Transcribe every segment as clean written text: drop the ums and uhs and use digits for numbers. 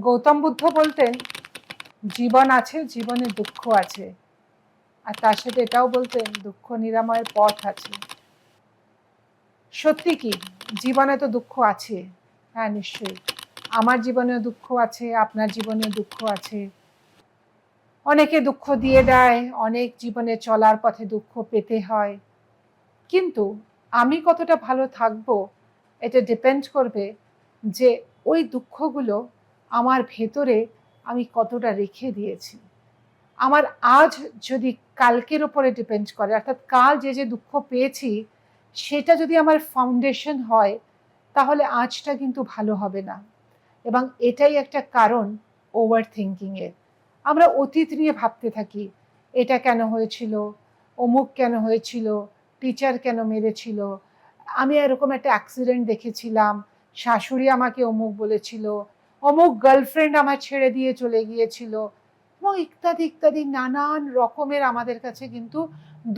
গৌতম বুদ্ধ বলতেন জীবন আছে, জীবনে দুঃখ আছে, আর তার সাথে এটাও বলতেন দুঃখ নিরাময়ের পথ আছে। সত্যি কি জীবনে তো দুঃখ আছে? হ্যাঁ, নিশ্চয়ই। আমার জীবনেও দুঃখ আছে, আপনার জীবনেও দুঃখ আছে। অনেকে দুঃখ দিয়ে দেয়, অনেক জীবনে চলার পথে দুঃখ পেতে হয়। কিন্তু আমি কতটা ভালো থাকবো এটা ডিপেন্ড করবে যে ওই দুঃখগুলো আমার ভেতরে আমি কতটা রেখে দিয়েছি। আমার আজ যদি কালকের ওপরে ডিপেন্ড করে, অর্থাৎ কাল যে যে দুঃখ পেয়েছি সেটা যদি আমার ফাউন্ডেশন হয়, তাহলে আজটা কিন্তু ভালো হবে না। এবং এটাই একটা কারণ ওভার থিঙ্কিংয়ের। আমরা অতীত নিয়ে ভাবতে থাকি, এটা কেন হয়েছিল, অমুক কেন হয়েছিল, টিচার কেন মেরেছিল, আমি এরকম একটা অ্যাক্সিডেন্ট দেখেছিলাম, শাশুড়ি আমাকে অমুক বলেছিল, অমুক গার্লফ্রেন্ড আমার ছেড়ে দিয়ে চলে গিয়েছিল, এবং ইত্যাদি ইত্যাদি নানান রকমের আমাদের কাছে কিন্তু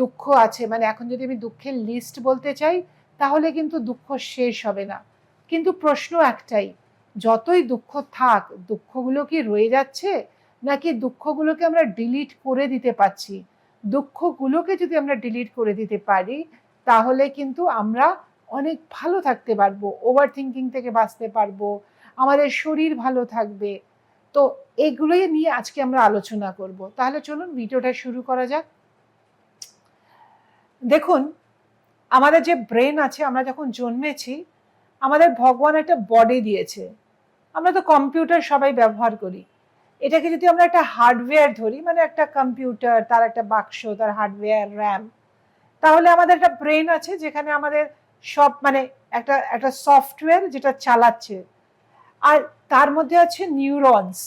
দুঃখ আছে। মানে এখন যদি আমি দুঃখের লিস্ট বলতে চাই তাহলে কিন্তু দুঃখ শেষ হবে না। কিন্তু প্রশ্ন একটাই, যতই দুঃখ থাক দুঃখগুলো কি রয়ে যাচ্ছে, নাকি দুঃখগুলোকে আমরা ডিলিট করে দিতে পারছি? দুঃখগুলোকে যদি আমরা ডিলিট করে দিতে পারি তাহলে কিন্তু আমরা অনেক ভালো থাকতে পারবো, ওভার থিঙ্কিং থেকে বাঁচতে পারবো, আমাদের শরীর ভালো থাকবে। তো এগুলোই নিয়ে আজকে আমরা আলোচনা করব। তাহলে চলুন ভিডিওটা শুরু করা যাক। দেখুন, আমাদের যে ব্রেন আছে, আমরা যখন জন্মেছি আমাদের ভগবান একটা বডি দিয়েছে। আমরা তো কম্পিউটার সবাই ব্যবহার করি। এটাকে যদি আমরা একটা হার্ডওয়্যার ধরি, মানে একটা কম্পিউটার, তার একটা বাক্স, তার হার্ডওয়্যার, র্যাম, তাহলে আমাদের একটা ব্রেন আছে যেখানে আমাদের সব মানে একটা একটা সফটওয়্যার যেটা চালাচ্ছে। আর তার মধ্যে আছে নিউরনস,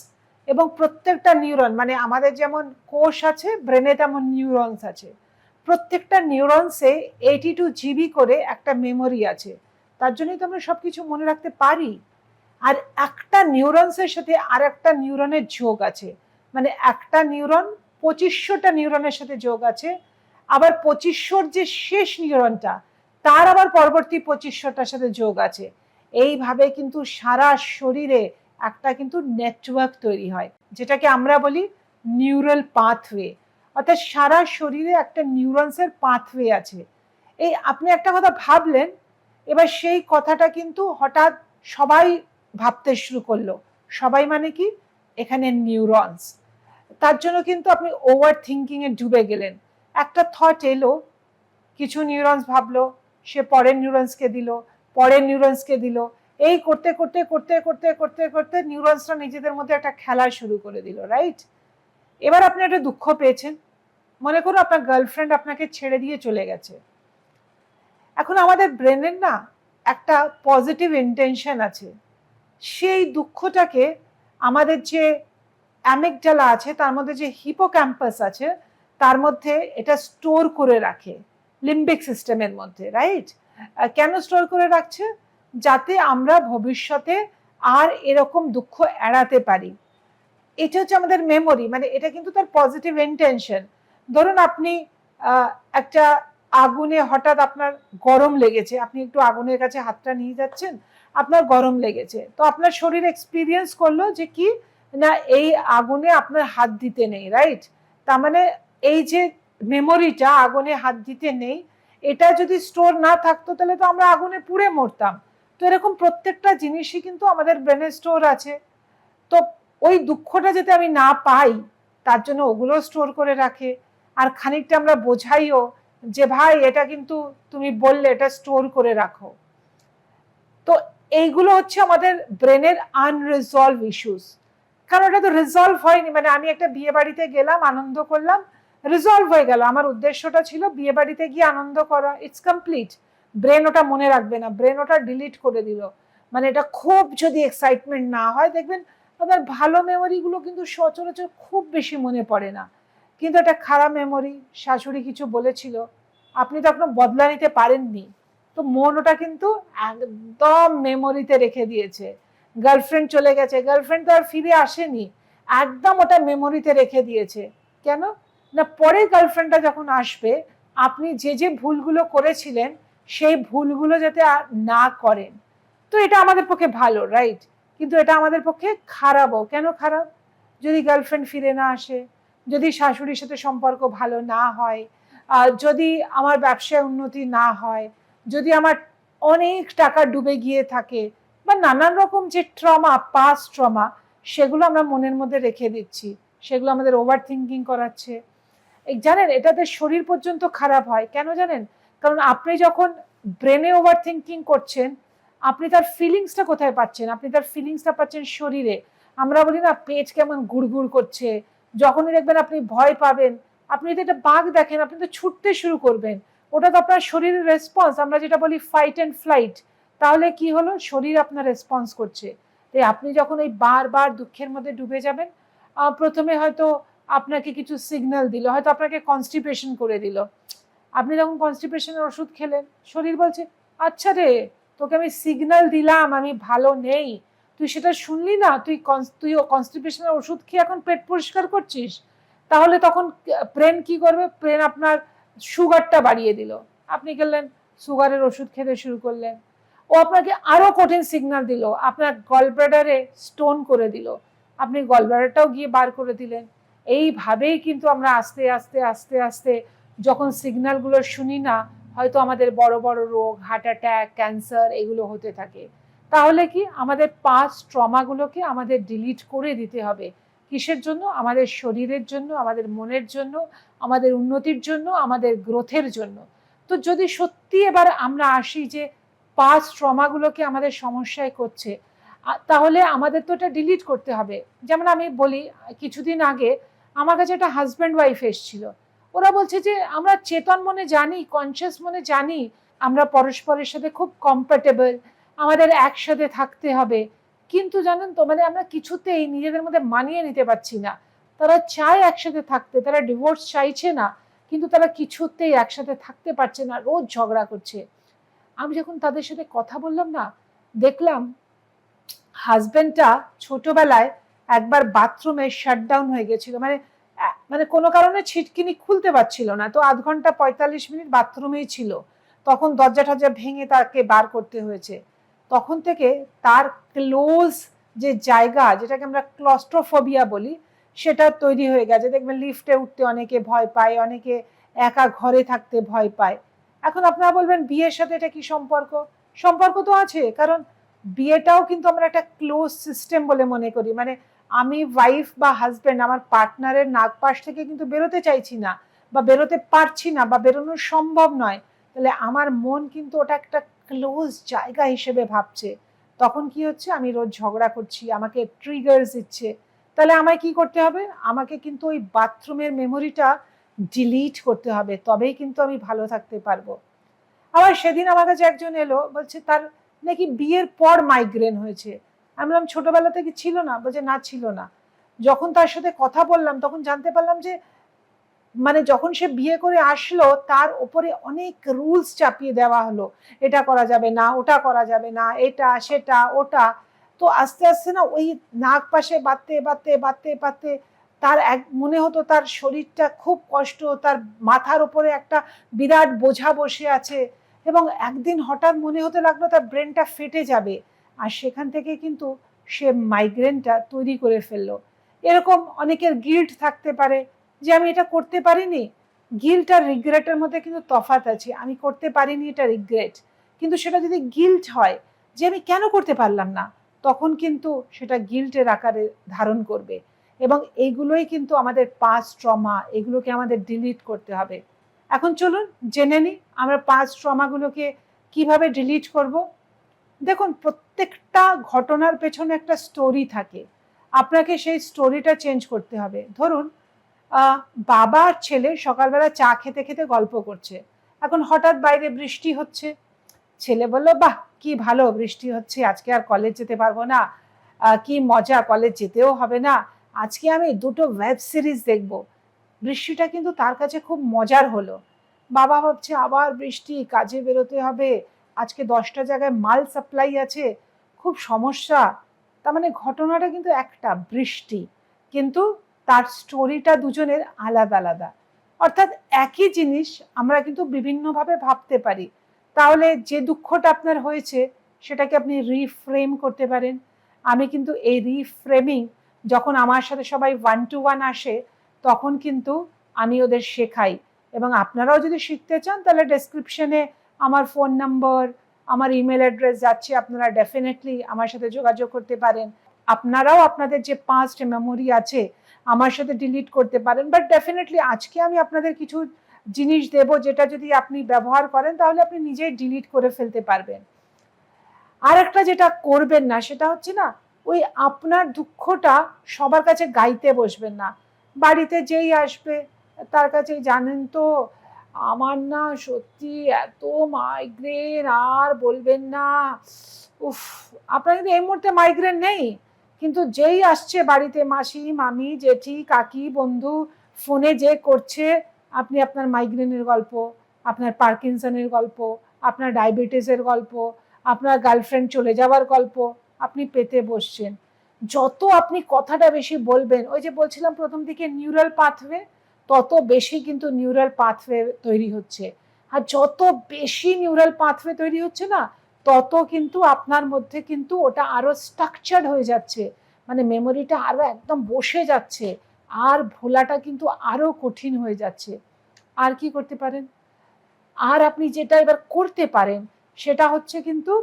এবং প্রত্যেকটা নিউরন মানে আমাদের যেমন কোষ আছে ব্রেনে তেমন নিউরনস আছে। প্রত্যেকটা নিউরনসে 82 জিবি করে একটা মেমোরি আছে। তার জন্যই তো আমরা সব কিছু মনে রাখতে পারি। আর একটা নিউরনসের সাথে আর একটা নিউরনের যোগ আছে, মানে একটা নিউরন 2500টা নিউরনের সাথে যোগ আছে। আবার 2500র যে শেষ নিউরনটা তার আবার পরবর্তী 2500টার সাথে যোগ আছে। এইভাবে কিন্তু সারা শরীরে একটা কিন্তু নেটওয়ার্ক তৈরি হয়, যেটাকে আমরা বলি নিউরাল পাথওয়ে। অর্থাৎ সারা শরীরে একটা নিউরনসের পাথওয়ে আছে। এই আপনি একটা কথা ভাবলেন, এবার সেই কথাটা কিন্তু হঠাৎ সবাই ভাবতে শুরু করলো। সবাই মানে কি? এখানে নিউরনস। তার জন্য কিন্তু আপনি ওভার থিঙ্কিংয়ে ডুবে গেলেন। একটা থট এলো, কিছু নিউরনস ভাবলো, সে পরের নিউরনসকে দিল, পরের নিউরনসকে দিল, এই করতে করতে করতে করতে করতে করতে নিউরনসরা নিজেদের মধ্যে একটা খেলা শুরু করে দিল, রাইট? এবার আপনি একটা দুঃখ পেয়েছেন, মনে করো আপনার গার্লফ্রেন্ড আপনাকে ছেড়ে দিয়ে চলে গেছে। এখন আমাদের ব্রেনের না একটা পজিটিভ ইন্টেনশন আছে, সেই দুঃখটাকে আমাদের যে অ্যামিগডালা আছে, তার মধ্যে যে হিপোক্যাম্পাস আছে, তার মধ্যে এটা স্টোর করে রাখে, লিম্বিক সিস্টেমের মধ্যে, রাইট? কেন স্টোর করে রাখছে? যাতে আমরা ভবিষ্যতে আর এরকম দুঃখ এড়াতে পারি। এটা হচ্ছে আমাদের মেমোরি, মানে এটা কিন্তু তার পজিটিভ ইন্টেনশন। ধরুন আপনি একটা আগুনে হঠাৎ আপনার গরম লেগেছে, আপনি একটু আগুনের কাছে হাতটা নিয়ে যাচ্ছেন, আপনার গরম লেগেছে, তো আপনার শরীর এক্সপিরিয়েন্স করলো যে কি না এই আগুনে আপনার হাত দিতে নেই, রাইট? তার মানে এই যে মেমোরিটা আগুনে হাত দিতে নেই, এটা যদি স্টোর না থাকতো তাহলে তো আমরা আগুনে পুড়ে মরতাম। তো এরকম প্রত্যেকটা জিনিসই কিন্তু আমাদের ব্রেনে স্টোর আছে। তো ওই দুঃখটা যাতে আমি না পাই তার জন্য ওগুলো স্টোর করে রাখে। আর খানিকটা আমরা বোঝাইও যে ভাই এটা কিন্তু তুমি বললে এটা স্টোর করে রাখো। তো এইগুলো হচ্ছে আমাদের ব্রেনের আনরিজলভ ইস্যুস। কারণ এটা তো রিজলভ হয়নি, মানে আমি একটা বিয়ে বাড়িতে গেলাম, আনন্দ করলাম, রিজলভ হয়ে গেল, আমার উদ্দেশ্যটা ছিল বিয়ে বাড়িতে গিয়ে আনন্দ করা, ইটস কমপ্লিট। ব্রেন ওটা মনে রাখবে না, ব্রেন ওটা ডিলিট করে দিল। মানে এটা খুব যদি এক্সাইটমেন্ট না হয়, দেখবেন আপনার ভালো মেমোরিগুলো কিন্তু সচরাচর খুব বেশি মনে পড়ে না। কিন্তু একটা খারাপ মেমোরি, শাশুড়ি কিছু বলেছিল, আপনি তো এখনো বদলা নিতে পারেননি, তো মন ওটা কিন্তু একদম মেমোরিতে রেখে দিয়েছে। গার্লফ্রেন্ড চলে গেছে, গার্লফ্রেন্ড তো আর ফিরে আসেনি, একদম ওটা মেমোরিতে রেখে দিয়েছে। কেন না পরের গার্লফ্রেন্ডটা যখন আসবে আপনি যে যে ভুলগুলো করেছিলেন সেই ভুলগুলো যাতে না করেন। তো এটা আমাদের পক্ষে ভালো, রাইট? কিন্তু এটা আমাদের পক্ষে খারাপও। কেন খারাপ? যদি গার্লফ্রেন্ড ফিরে না আসে, যদি শাশুড়ির সাথে সম্পর্ক ভালো না হয়, যদি আমার ব্যবসায় উন্নতি না হয়, যদি আমার অনেক টাকা ডুবে গিয়ে থাকে, বা নানান রকম যে ট্রমা, পাস্ট ট্রমা, সেগুলো আমরা মনের মধ্যে রেখে দিচ্ছি, সেগুলো আমাদের ওভার থিঙ্কিং করাচ্ছে। জানেন, এটাতে শরীর পর্যন্ত খারাপ হয়। কেন জানেন? কারণ আপনি যখন ব্রেনে ওভার থিঙ্কিং করছেন, আপনি তার ফিলিংসটা কোথায় পাচ্ছেন? আপনি তার ফিলিংসটা পাচ্ছেন শরীরে। আমরা বলি না, পেট কেমন গুড়গুড় করছে। যখনই দেখবেন আপনি ভয় পাবেন, আপনি যদি একটা বাঘ দেখেন, আপনি তো ছুটতে শুরু করবেন। ওটা তো আপনার শরীরের রেসপন্স, আমরা যেটা বলি ফাইট অ্যান্ড ফ্লাইট। তাহলে কি হলো? শরীর আপনার রেসপন্স করছে। তাই আপনি যখন এই বারবার দুঃখের মধ্যে ডুবে যাবেন, প্রথমে হয়তো আপনাকে কিছু সিগন্যাল দিল, হয়তো আপনাকে কনস্টিপেশন করে দিল। আপনি যখন কনস্টিপেশনের ওষুধ খেলেন, শরীর বলছে, আচ্ছা রে, তোকে আমি সিগন্যাল দিলাম আমি ভালো নেই, তুই সেটা শুনলি না, তুইও কনস্টিপেশনের ওষুধ খেয়ে এখন পেট পরিষ্কার করছিস। তাহলে তখন ব্রেন কি করবে? ব্রেন আপনার সুগারটা বাড়িয়ে দিল। আপনি গেলেন সুগারের ওষুধ খেতে শুরু করলেন। ও আপনাকে আরো কঠিন সিগন্যাল দিল, আপনার গলব্লাডারে স্টোন করে দিল। আপনি গলব্লাডারটাও গিয়ে বার করে দিলেন। এইভাবেই কিন্তু আমরা আস্তে আস্তে আস্তে আস্তে যখন সিগন্যালগুলো শুনি না, হয়তো আমাদের বড় বড় রোগ, হার্ট অ্যাটাক, ক্যান্সার এগুলো হতে থাকে। তাহলে কি আমাদের পাস্ট ট্রমাগুলোকে আমাদের ডিলিট করে দিতে হবে। কিসের জন্য? আমাদের শরীরের জন্য, আমাদের মনের জন্য, আমাদের উন্নতির জন্য, আমাদের গ্রোথের জন্য। তো যদি সত্যি এবার আমরা আসি যে পাস্ট ট্রমাগুলোকে আমাদের সমস্যায় করছে, তাহলে আমাদের তো এটা ডিলিট করতে হবে। যেমন আমি বলি, কিছুদিন আগে আমার কাছে একটা হাজব্যান্ড ওয়াইফ এসেছিল। ওরা বলছে যে আমরা চেতন মনে জানি, কনসিয়াস মনে জানি আমরা পরস্পরের সাথে খুব কম্প্যাটেবল, আমাদের একসাথে থাকতে হবে, কিন্তু জানেন তো, মানে আমরা কিছুতেই নিজেদের মধ্যে মানিয়ে নিতে পারছি না। তারা চায় একসাথে থাকতে, তারা ডিভোর্স চাইছে না, কিন্তু তারা কিছুতেই একসাথে থাকতে পারছে না, রোজ ঝগড়া করছে। আমি যখন তাদের সাথে কথা বললাম না, দেখলাম হাজবেন্ডটা ছোটবেলায় একবার বাথরুমে শাটডাউন হয়ে গেছিল, মানে মানে কোনো কারণে ছিটকিনি খুলতে পারছিল না, তো ০.৫ ঘন্টা ৪৫ মিনিট বাথরুমেই ছিল। তখন দরজা টরজা ভেঙে তাকে বার করতে হয়েছে। তখন থেকে তার ক্লোজ যে জায়গা, যেটাকে আমরা ক্লস্ট্রোফোবিয়া বলি, সেটা তৈরি হয়ে গেছে। দেখবেন লিফটে উঠতে অনেকে ভয় পায়, অনেকে একা ঘরে থাকতে ভয় পায়। এখন আপনারা বলবেন বিয়ের সাথে এটা কি সম্পর্ক? সম্পর্ক তো আছে, কারণ বিয়েটাও কিন্তু আমরা একটা ক্লোজ সিস্টেম বলে মনে করি। মানে আমি ওয়াইফ বা হাজব্যান্ড আমার পার্টনারের নাগপাশ থেকে কিন্তু বেরোতে চাইছি না, বা বেরোতে পারছি না, বা বেরোনো সম্ভব নয়, তাহলে আমার মন কিন্তু ওটা একটা ক্লোজ জায়গা হিসেবে ভাবছে। তখন কি হচ্ছে? আমি রোজ ঝগড়া করছি, আমাকে ট্রিগার্স দিচ্ছে। তাহলে আমায় কি করতে হবে? আমাকে কিন্তু ওই বাথরুমের মেমোরিটা ডিলিট করতে হবে, তবেই কিন্তু আমি ভালো থাকতে পারবো। আবার সেদিন আমার কাছে একজন এলো, বলছে তার নাকি বিয়ের পর মাইগ্রেন হয়েছে। আমি বললাম ছোটবেলা থেকে ছিল না? বলছে না, ছিল না। যখন তার সাথে কথা বললাম তখন জানতে পারলাম যে মানে যখন সে বিয়ে করে আসলো তার উপরে অনেক রুলস চাপিয়ে দেওয়া হলো, এটা করা যাবে না, ওটা করা যাবে না, এটা সেটা ওটা। তো আস্তে আস্তে না ওই নাক পাশে বাঁধতে বাঁধতে বাঁধতে বাঁধতে তার এক মনে হতো তার শরীরটা খুব কষ্ট, তার মাথার উপরে একটা বিরাট বোঝা বসে আছে, এবং একদিন হঠাৎ মনে হতে লাগলো তার ব্রেনটা ফেটে যাবে। আর সেখান থেকে কিন্তু সে মাইগ্রেনটা তৈরি করে ফেললো। এরকম অনেকের গিল্ট থাকতে পারে যে আমি এটা করতে পারিনি। গিল্ট আর রিগ্রেটের মধ্যে কিন্তু তফাৎ আছে। আমি করতে পারিনি, এটা রিগ্রেট। কিন্তু সেটা যদি গিল্ট হয় যে আমি কেন করতে পারলাম না, তখন কিন্তু সেটা গিল্টের আকারে ধারণ করবে। এবং এইগুলোই কিন্তু আমাদের পাস্ট ট্রমা, এগুলোকে আমাদের ডিলিট করতে হবে। এখন চলুন জেনে নিই আমরা পাস্ট ট্রমাগুলোকে কিভাবে ডিলিট করব। দেখুন, প্রত্যেকটা ঘটনার পেছনে একটা স্টোরি থাকে। আপনাকে সেই স্টোরিটা চেঞ্জ করতে হবে। ধরুন বাবা আর ছেলে সকালবেলা চা খেতে খেতে গল্প করছে। এখন হঠাৎ বাইরে বৃষ্টি হচ্ছে। ছেলে বলল, বাহ কি ভালো বৃষ্টি হচ্ছে, আজকে আর কলেজ যেতে পারবো না, কি মজা, কলেজ যেতেও হবে না, আজকে আমি ২টো ওয়েব সিরিজ দেখব। বৃষ্টিটা কিন্তু তার কাছে খুব মজার হলো। বাবা ভাবছে আবার বৃষ্টি, কাজে বেরোতে হবে, আজকে ১০টা জায়গায় মাল সাপ্লাই আছে, খুব সমস্যা। তার মানে ঘটনাটা কিন্তু একটা, বৃষ্টি, কিন্তু তার স্টোরিটা দুজনের আলাদা আলাদা। অর্থাৎ একই জিনিস আমরা কিন্তু বিভিন্নভাবে ভাবতে পারি। তাহলে যে দুঃখটা আপনার হয়েছে সেটাকে আপনি রিফ্রেম করতে পারেন। আমি কিন্তু এই রিফ্রেমিং, যখন আমার সাথে সবাই 1-to-1 আসে, তখন কিন্তু আমি ওদের শেখাই। এবং আপনারাও যদি শিখতে চান তাহলে ডেসক্রিপশনে আমার ফোন নম্বর, আমার ইমেল অ্যাড্রেস যাচ্ছে, আপনারা ডেফিনেটলি আমার সাথে যোগাযোগ করতে পারেন। আপনারাও আপনাদের যে পাস্ট মেমোরি আছে আমার সাথে ডিলিট করতে পারেন, বাট ডেফিনেটলি আজকে আমি আপনাদের কিছু জিনিস দেব যেটা যদি আপনি ব্যবহার করেন তাহলে আপনি নিজেই ডিলিট করে ফেলতে পারবেন। আর একটা যেটা করবেন না সেটা হচ্ছে না, ওই আপনার দুঃখটা সবার কাছে গাইতে বসবেন না। বাড়িতে যেই আসবে তার কাছে, জানেন তো আমার না সত্যি এত মাইগ্রেন, আর বলবেন না, উফ। আপনার কিন্তু এই মুহূর্তে মাইগ্রেন নেই, কিন্তু যেই আসছে বাড়িতে মাসি, মামি, জেঠি, কাকি, বন্ধু, ফোনে যে করছে, আপনি আপনার মাইগ্রেনের গল্প, আপনার পার্কিনসনের গল্প, আপনার ডায়াবেটিসের গল্প, আপনার গার্লফ্রেন্ড চলে যাওয়ার গল্প আপনি পেতে বসছেন। যত আপনি কথাটা বেশি বলবেন, ওই যে বলছিলাম প্রথম দিকে নিউরাল পাথওয়ে, তত বেশি কিন্তু নিউরাল পাথওয়ে তৈরি হচ্ছে। আর যত বেশি নিউরাল পাথওয়ে তৈরি হচ্ছে না, তত কিন্তু আপনার মধ্যে কিন্তু ওটা আরো স্ট্রাকচার্ড হয়ে যাচ্ছে, মানে মেমোরিটা আরো একদম বসে যাচ্ছে, আর ভোলাটা কিন্তু আরো কঠিন হয়ে যাচ্ছে। আর কি করতে পারেন? আর আপনি যেটা এবার করতে পারেন সেটা হচ্ছে কিন্তু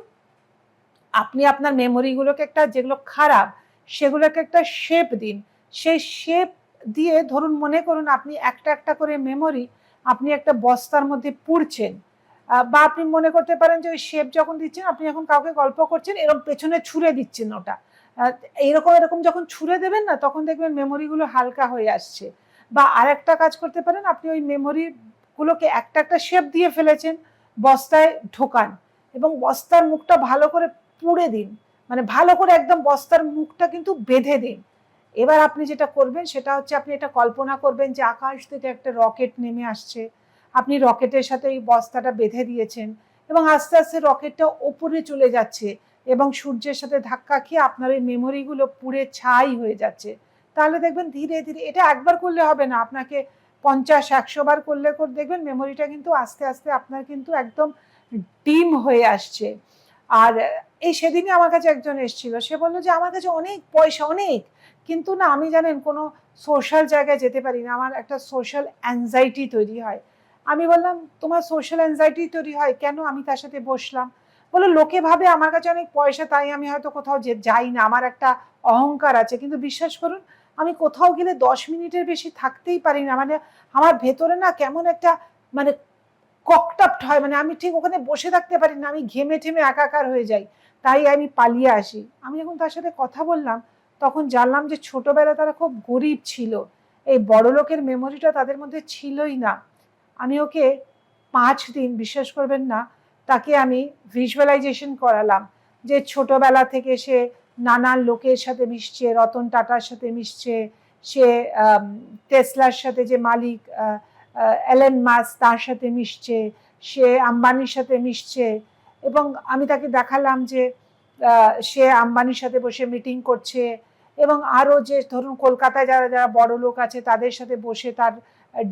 আপনি আপনার মেমোরিগুলোকে একটা, যেগুলো খারাপ সেগুলোকে একটা শেপ দিন। সেই শেপ দিয়ে, ধরুন মনে করুন আপনি একটা একটা করে মেমোরি আপনি একটা বস্তার মধ্যে পুড়ছেন, বা আপনি মনে করতে পারেন যে ওই শেপ যখন দিচ্ছেন, আপনি যখন কাউকে গল্প করছেন এরকম পেছনে ছুঁড়ে দিচ্ছেন ওটা, এইরকম এরকম যখন ছুঁড়ে দেবেন না, তখন দেখবেন মেমোরিগুলো হালকা হয়ে আসছে। বা আরেকটা কাজ করতে পারেন, আপনি ওই মেমোরিগুলোকে একটা একটা শেপ দিয়ে ফেলেছেন, বস্তায় ঢোকান এবং বস্তার মুখটা ভালো করে পুড়ে দিন, মানে ভালো করে একদম বস্তার মুখটা কিন্তু বেঁধে দিন। এবার আপনি যেটা করবেন সেটা হচ্ছে, আপনি এটা কল্পনা করবেন যে আকাশ থেকে একটা রকেট নেমে আসছে, আপনি রকেটের সাথে এই বস্তাটা বেঁধে দিয়েছেন এবং আস্তে আস্তে রকেটটা ওপরে চলে যাচ্ছে এবং সূর্যের সাথে ধাক্কা খেয়ে আপনার ওই মেমোরিগুলো পুড়ে ছাই হয়ে যাচ্ছে। তাহলে দেখবেন ধীরে ধীরে, এটা একবার করলে হবে না, আপনাকে 50-100 বার করলে দেখবেন মেমোরিটা কিন্তু আস্তে আস্তে আপনার কিন্তু একদম ডিম হয়ে আসছে। আর এই সেদিনই আমার কাছে একজন এসেছিল, সে বললো যে আমার কাছে অনেক পয়সা, অনেক, কিন্তু না আমি জানেন কোনো সোশ্যাল জায়গায় যেতে পারি না, আমার একটা সোশ্যাল অ্যাংজাইটি তৈরি হয়। আমি বললাম তোমার সোশ্যাল অ্যাংজাইটি তৈরি হয় কেন? আমি তার সাথে বসলাম, বললো লোকে ভাবে আমার কাছে অনেক পয়সা তাই আমি হয়তো কোথাও যাই না, আমার একটা অহংকার আছে। কিন্তু বিশ্বাস করুন, আমি কোথাও গেলে 10 মিনিটের বেশি থাকতেই পারি না, মানে আমার ভেতরে না কেমন একটা, মানে ককটাপ্ট হয়, মানে আমি ঠিক ওখানে বসে থাকতে পারি না, আমি ঘেমে ঠেমে একাকার হয়ে যাই, তাই আমি পালিয়ে আসি। আমি যখন তার সাথে কথা বললাম তখন জানলাম যে ছোটবেলায় তারা খুব গরিব ছিল, এই বড় লোকের মেমোরিটা তাদের মধ্যে ছিলই না। আমি ওকে 5 দিন, বিশ্বাস করবেন না, তাকে আমি ভিজুয়ালাইজেশন করালাম যে ছোটবেলা থেকে সে নানান লোকের সাথে মিশছে, রতন টাটার সাথে মিশছে, সে টেসলার সাথে যে মালিক এলেন মাস তার সাথে মিশছে, সে আম্বানির সাথে মিশছে, এবং আমি তাকে দেখালাম যে সে আম্বানির সাথে বসে মিটিং করছে এবং আরও যে ধরুন কলকাতায় যারা যারা বড় লোক আছে তাদের সাথে বসে তার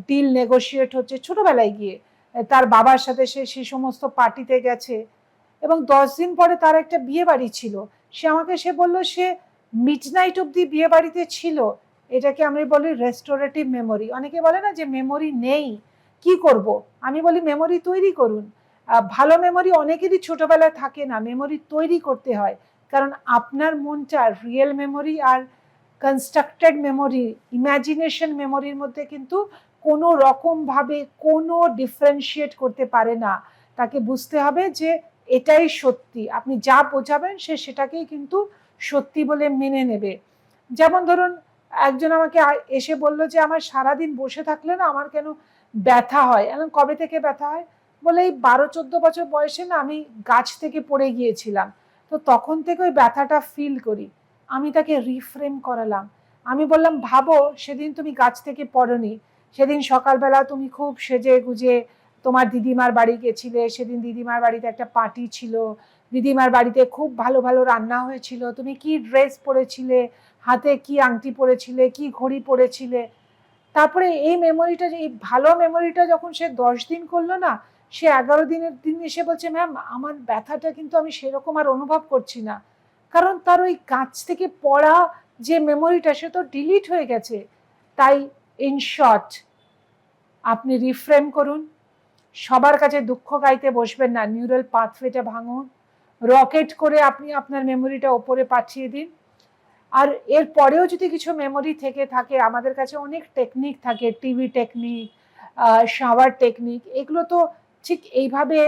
ডিল নেগোশিয়েট হচ্ছে ছোটবেলায় গিয়ে, তার বাবার সাথে সে সেই সমস্ত পার্টিতে গেছে। এবং 10 দিন পরে তার একটা বিয়ে বাড়ি ছিল, সে বললো সে মিডনাইট অব্দি বিয়ে বাড়িতে ছিল। এটাকে আমরা বলি রেস্টোরেটিভ মেমোরি। অনেকে বলে না যে মেমোরি নেই, কি করব? আমি বলি মেমোরি তৈরি করুন। ভালো মেমোরি অনেকেরই ছোটবেলায় থাকে না, মেমোরি তৈরি করতে হয়, কারণ আপনার মনটা রিয়েল মেমোরি আর কনস্ট্রাক্টেড মেমোরি, ইমাজিনেশন মেমোরির মধ্যে কিন্তু কোনো রকমভাবে কোনো ডিফারেন্সিয়েট করতে পারে না। তাকে বুঝতে হবে যে এটাই সত্যি, আপনি যা বোঝাবেন সে সেটাকেই কিন্তু সত্যি বলে মেনে নেবে। যেমন ধরুন একজন আমাকে এসে বলল যে আমার সারাদিন বসে থাকলে না আমার কেন ব্যথা হয়। এখন কবে থেকে ব্যথা হয়? বলে এই 12-14 বছর বয়সে না আমি গাছ থেকে পড়ে গিয়েছিলাম, তো তখন থেকে ওই ব্যথাটা ফিল করি। আমি তাকে রিফ্রেম করালাম, আমি বললাম ভাবো সেদিন তুমি গাছ থেকে পড়োনি, সেদিন সকালবেলা তুমি খুব সেজে গুজে তোমার দিদিমার বাড়ি গেছিলে, সেদিন দিদিমার বাড়িতে একটা পার্টি ছিল, দিদিমার বাড়িতে খুব ভালো ভালো রান্না হয়েছিল, তুমি কি ড্রেস পরেছিলে, হাতে কি আংটি পরেছিলে, কি ঘড়ি পরেছিলে। তারপরে এই মেমোরিটা, এই ভালো মেমোরিটা যখন সে 10 দিন করলো না, সে 11 দিনের দিন এসে বলছে ম্যাম আমার ব্যথাটা কিন্তু আমি সেরকম আর অনুভব করছি না। কারণ তার ওই কাছ থেকে পড়া যে মেমোরিটা সে তো ডিলিট হয়ে গেছে। তাই ইন শর্ট, আপনি রিফ্রেম করুন, সবার কাছে দুঃখ গাইতে বসবেন না, নিউরাল পাথওয়েটা ভাঙুন, রকেট করে আপনি আপনার মেমোরিটা ওপরে পাঠিয়ে দিন। আর এর পরেও যদি কিছু মেমোরি থেকে থাকে, আমাদের কাছে অনেক টেকনিক থাকে, টিভি টেকনিক, শাওয়ার টেকনিক, এগুলো তো ঠিক এইভাবে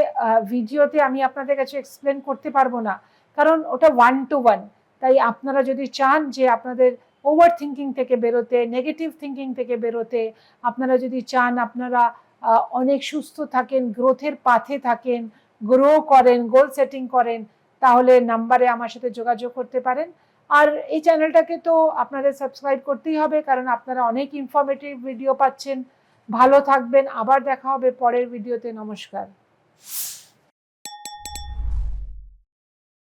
ভিডিওতে আমি আপনাদের কাছে এক্সপ্লেন করতে পারবো না, কারণ ওটা 1-to-1। তাই আপনারা যদি চান যে আপনাদের ওভার থিঙ্কিং থেকে বেরোতে, নেগেটিভ থিঙ্কিং থেকে বেরোতে, আপনারা যদি চান আপনারা অনেক সুস্থ থাকেন, গ্রোথের পাথে থাকেন, গ্রো করেন, গোল সেটিং করেন, তাহলে নাম্বারে আমার সাথে যোগাযোগ করতে পারেন। আর এই চ্যানেলটাকে তো আপনাদের সাবস্ক্রাইব করতেই হবে, কারণ আপনারা অনেক ইনফরমেটিভ ভিডিও পাচ্ছেন। ভালো থাকবেন, আবার দেখা হবে পরের ভিডিওতে। নমস্কার।